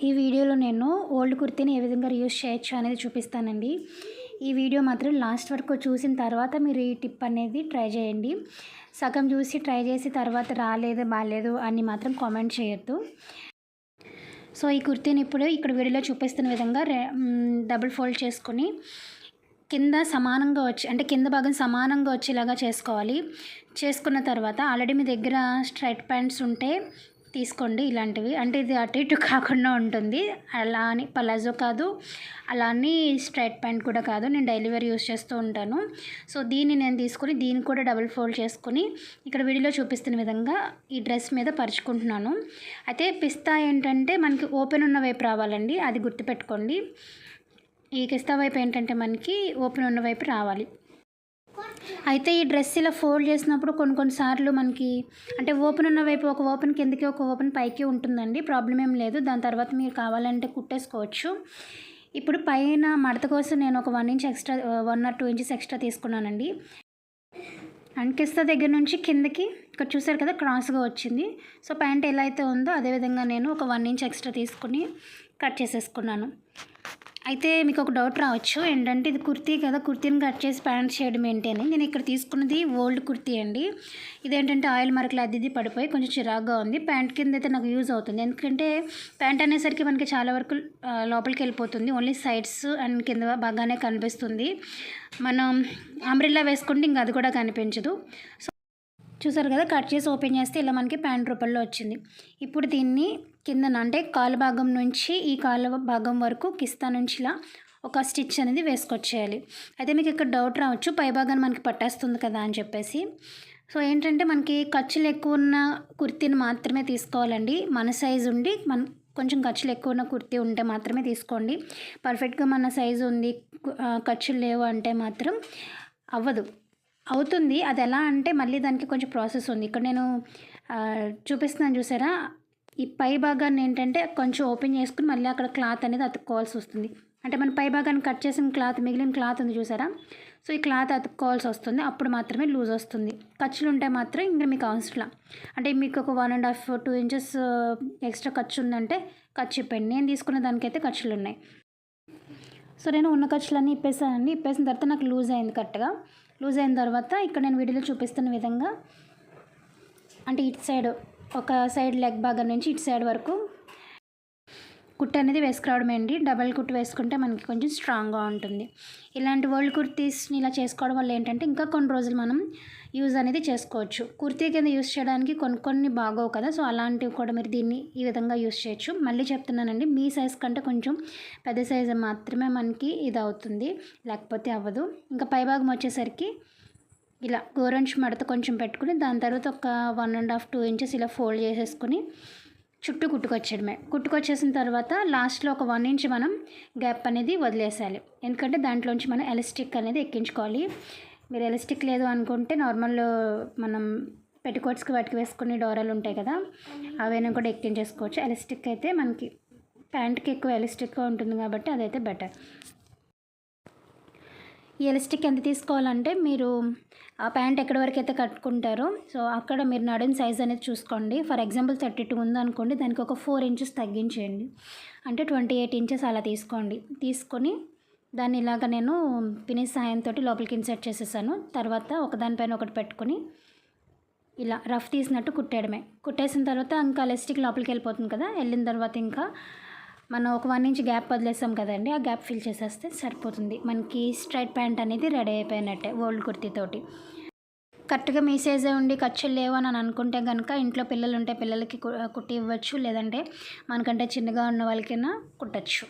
ఈ వీడియోలో నేను ఓల్డ్ కుర్తీని ఏ విధంగా రీయూజ్ చేయొచ్చు అనేది చూపిస్తానండి. ఈ వీడియో మాత్రం లాస్ట్ వరకు చూసిన తర్వాత మీరు ఈ టిప్ అనేది ట్రై చేయండి. సగం చూసి ట్రై చేసి తర్వాత రాలేదు బాలేదు అని మాత్రం కామెంట్ చేయొద్దు. సో ఈ కుర్తీని ఇప్పుడు ఇక్కడ వీడియోలో చూపిస్తున్న విధంగా డబుల్ ఫోల్డ్ చేసుకొని కింద సమానంగా వచ్చి అంటే కింద భాగం సమానంగా వచ్చేలాగా చేసుకోవాలి. చేసుకున్న తర్వాత ఆల్రెడీ మీ దగ్గర స్ట్రైట్ ప్యాంట్స్ ఉంటే తీసుకోండి. ఇలాంటివి అంటే ఇది అటు ఇటు కాకుండా ఉంటుంది. అలా అని పలాజో కాదు, అలా అని స్ట్రైట్ ప్యాంట్ కూడా కాదు. నేను డైలీ వేర్ యూస్ చేస్తూ ఉంటాను. సో దీన్ని నేను తీసుకుని దీన్ని కూడా డబుల్ ఫోల్డ్ చేసుకుని ఇక్కడ వీడియోలో చూపిస్తున్న విధంగా ఈ డ్రెస్ మీద పరుచుకుంటున్నాను. అయితే పిస్తా ఏంటంటే మనకి ఓపెన్ ఉన్న వైపు రావాలండి, అది గుర్తుపెట్టుకోండి. ఈ కిస్తా వైపు ఏంటంటే మనకి ఓపెన్ ఉన్న వైపు రావాలి. అయితే ఈ డ్రెస్ ఇలా ఫోల్డ్ చేసినప్పుడు కొన్నిసార్లు మనకి అంటే ఓపెన్ ఉన్న వైపు ఒక ఓపెన్ కిందకి ఒక ఓపెన్ పైకి ఉంటుందండి. ప్రాబ్లం ఏం లేదు, దాని తర్వాత మీరు కావాలంటే కుట్టేసుకోవచ్చు. ఇప్పుడు పైన మడత కోసం నేను ఒక 1 inch extra 1 or 2 inches extra తీసుకున్నానండి. కిస్తా దగ్గర నుంచి కిందకి ఇక్కడ చూసారు కదా క్రాస్గా వచ్చింది. సో ప్యాంట్ ఎలా అయితే ఉందో అదేవిధంగా నేను ఒక 1 ఇంచ్ ఎక్స్ట్రా తీసుకుని కట్ చేసేసుకున్నాను. అయితే మీకు ఒక డౌట్ రావచ్చు, ఏంటంటే ఇది కుర్తీ కదా, కుర్తీని కట్ చేసి ప్యాంట్ చేయడం ఏంటి అని. నేను ఇక్కడ తీసుకున్నది ఓల్డ్ కుర్తీ అండి. ఇదేంటంటే ఆయిల్ మరకలు అది పడిపోయి కొంచెం చిరాగ్గా ఉంది. ప్యాంట్ కింద అయితే నాకు యూజ్ అవుతుంది, ఎందుకంటే ప్యాంట్ అనేసరికి మనకి చాలా వరకు లోపలికి వెళ్ళిపోతుంది. ఓన్లీ సైడ్స్ అండ్ కింద బాగానే కనిపిస్తుంది. మనం అంబ్రెల్లా వేసుకుంటే ఇంకా అది కూడా కనిపించదు. సో చూసారు కదా, కట్ చేసి ఓపెన్ చేస్తే ఇలా మనకి ప్యాంట్ రూపంలో వచ్చింది. ఇప్పుడు దీన్ని కిందన అంటే కాలు భాగం నుంచి ఈ కాలు భాగం వరకు కిస్తా నుంచి ఇలా ఒక స్టిచ్ అనేది వేసుకొచ్చేయాలి. అయితే మీకు ఇక్కడ డౌట్ రావచ్చు, పై భాగాన్ని మనకి పట్టేస్తుంది కదా అని చెప్పేసి. సో ఏంటంటే మనకి ఖర్చులు ఎక్కువ ఉన్న కుర్తీని మాత్రమే తీసుకోవాలండి. మన సైజు ఉండి కొంచెం ఖర్చులు ఎక్కువ ఉన్న కుర్తీ ఉంటే మాత్రమే తీసుకోండి. పర్ఫెక్ట్గా మన సైజు ఉంది, ఖర్చులు లేవు అంటే మాత్రం అవ్వదు. అవుతుంది, అది ఎలా అంటే మళ్ళీ దానికి కొంచెం ప్రాసెస్ ఉంది. ఇక్కడ నేను చూపిస్తున్నాను చూసారా, ఈ పై భాగాన్ని ఏంటంటే కొంచెం ఓపెన్ చేసుకుని మళ్ళీ అక్కడ క్లాత్ అనేది అతుక్కోవాల్సి వస్తుంది. అంటే మన పై భాగాన్ని కట్ చేసిన క్లాత్ మిగిలిన క్లాత్ ఉంది చూసారా, సో ఈ క్లాత్ అతుక్కోవాల్సి వస్తుంది. అప్పుడు మాత్రమే లూజ్ వస్తుంది. ఖర్చులు ఉంటే మాత్రం ఇంకా మీకు అవసరం అంటే మీకు ఒక 1.5 2 ఇంచెస్ ఎక్స్ట్రా ఖర్చు ఉందంటే ఖర్చు ఇప్పండి. నేను తీసుకున్న దానికైతే ఖర్చులు ఉన్నాయి. సో నేను ఉన్న ఖర్చులన్నీ ఇప్పేసానండి. ఇప్పేసిన తర్వాత నాకు లూజ్ అయింది కరెక్ట్గా. లూజ్ అయిన తర్వాత ఇక్కడ నేను వీడియోలో చూపిస్తున్న విధంగా అంటే ఇటు సైడ్ ఒక సైడ్ లెగ్ భాగం నుంచి ఇటు సైడ్ వరకు కుట్టు అనేది వేసుకురావడమే అండి. డబల్ కుట్టు వేసుకుంటే మనకి కొంచెం స్ట్రాంగ్గా ఉంటుంది. ఇలాంటి ఓల్డ్ కుర్తీస్ని ఇలా చేసుకోవడం వల్ల ఏంటంటే ఇంకా కొన్ని రోజులు మనం యూజ్ అనేది చేసుకోవచ్చు. కుర్తీ కింద యూజ్ చేయడానికి కొన్ని బాగోవు కదా, సో అలాంటివి కూడా మీరు దీన్ని ఈ విధంగా యూజ్ చేయొచ్చు. మళ్ళీ చెప్తున్నానండి, మీ సైజ్ కంటే కొంచెం పెద్ద సైజు మాత్రమే మనకి ఇది అవుతుంది, లేకపోతే అవ్వదు. ఇంకా పైభాగం వచ్చేసరికి ఇలా గోరంచు మడత కొంచెం పెట్టుకుని దాని తర్వాత ఒక 1.5 2 ఇంచెస్ ఇలా ఫోల్డ్ చేసేసుకుని చుట్టూ కుట్టుకొచ్చేయడమే. కుట్టుకొచ్చేసిన తర్వాత లాస్ట్లో ఒక 1 ఇంచ్ మనం గ్యాప్ అనేది వదిలేసాలి, ఎందుకంటే దాంట్లోంచి మనం ఎలాస్టిక్ అనేది ఎక్కించుకోవాలి. మీరు ఎలాస్టిక్ లేదు అనుకుంటే నార్మల్ మనం పెట్టికోట్స్కి వాటికి వేసుకునే డోరాలు ఉంటాయి కదా, అవైనా కూడా ఎక్కించేసుకోవచ్చు. ఎలాస్టిక్ అయితే మనకి ప్యాంట్కి ఎక్కువ ఎలాస్టిక్గా ఉంటుంది కాబట్టి అదైతే బెటర్. ఈ ఎలాస్టిక్ ఎంత తీసుకోవాలంటే మీరు ఆ ప్యాంట్ ఎక్కడి వరకు అయితే కట్టుకుంటారో సో అక్కడ మీరు నడుం సైజ్ అనేది చూసుకోండి. ఫర్ ఎగ్జాంపుల్ 32 ఉందనుకోండి, దానికి ఒక 4 ఇంచెస్ తగ్గించేయండి, అంటే 28 ఇంచెస్ అలా తీసుకోండి. తీసుకొని దాన్ని ఇలాగ నేను పిని సాయంతో లోపలికి ఇన్సర్ట్ చేసేసాను. తర్వాత ఒకదానిపైన ఒకటి పెట్టుకొని ఇలా రఫ్ తీసినట్టు కుట్టేయడమే. కుట్టేసిన తర్వాత ఇంకా ఎలాస్టిక్ లోపలికి వెళ్ళిపోతుంది కదా, వెళ్ళిన తర్వాత ఇంకా మనం ఒక 1 ఇంచ్ గ్యాప్ వదిలేసాం కదండి, ఆ గ్యాప్ ఫిల్ చేసేస్తే సరిపోతుంది. మనకి స్ట్రైట్ ప్యాంట్ అనేది రెడీ అయిపోయినట్టే ఓల్డ్ కుర్తీతోటి. కరెక్ట్గా మీ సైజే ఉండి ఖర్చులు లేవు అని అనుకుంటే కనుక ఇంట్లో పిల్లలు ఉంటే పిల్లలకి కుట్టి ఇవ్వచ్చు, లేదంటే మనకంటే చిన్నగా ఉన్న వాళ్ళకైనా కుట్టచ్చు.